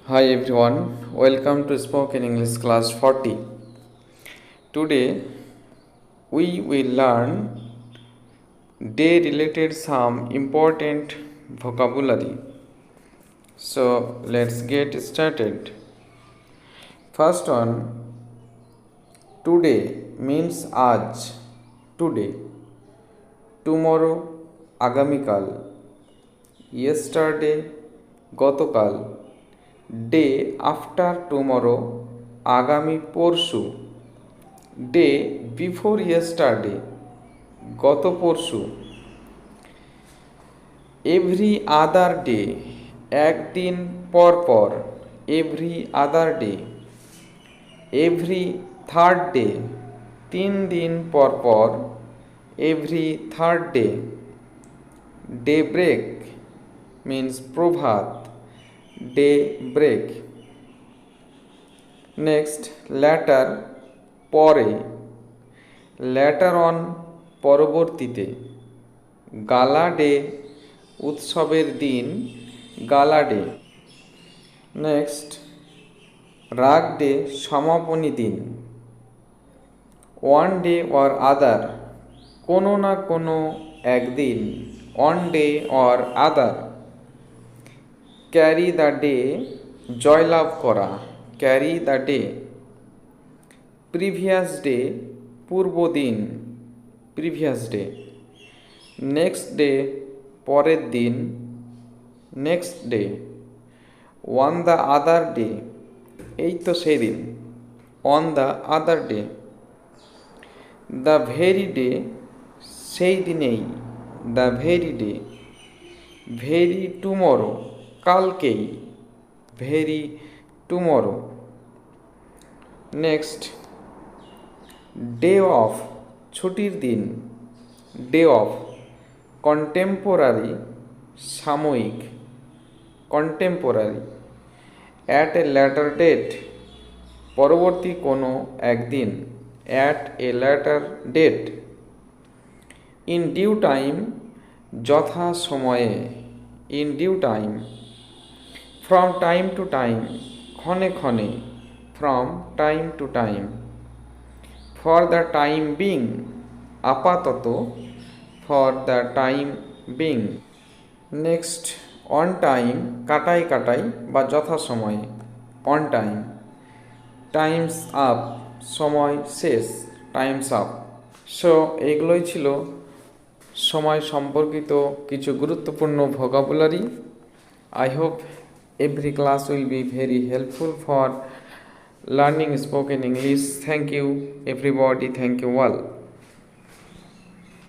Hi everyone, welcome to Spoken English class 40. Today we will learn day related some important vocabulary. So let's get started. First one, today means aaj, today, tomorrow, আগামীকাল, yesterday, গতকাল, day after tomorrow, আগামী পরশু, day before yesterday, গত পরশু, every other day, একদিন পর পর, every other day, every third day, 3 দিন পর পর, every third day, day break means প্রভাত, ডে ব্রেক। নেক্সট ল্যাটার পরে, ল্যাটার অন পরবর্তীতে, গালা ডে উৎসবের দিন, গালা ডে। নেক্সট রাগ ডে সমাপনী দিন, ওয়ান ডে অর আদার কোনো না কোনো একদিন, one day or other. Carry the day জয়লাভ করা, carry the day. Previous day পূর্বদিন, প্রিভিয়াস ডে। নেক্সট ডে পরের দিন, next day. On the other day এই তো সেদিন, on the other day. The very day সেই দিনেই, the very day. Very tomorrow কালকেই, very tomorrow. Next day off ছুটির দিন, ডে অফ। কন্টেম্পোরারি সাময়িক, contemporary. At a later date পরবর্তী কোনো একদিন, at a later date. In due time যথা সময়ে, in due time. From time to time ক্ষণে ক্ষণে, from time to time. For the time being আপাতত, for the time being. Next on time কাটাই কাটাই বা যথা সময়ে, অন টাইম। টাইমস আপ সময় শেষ, টাইমস আপ। সো এগুলোই ছিল সময় সম্পর্কিত কিছু গুরুত্বপূর্ণ vocabulary. I hope every class will be very helpful for learning spoken English. Thank you everybody, thank you all.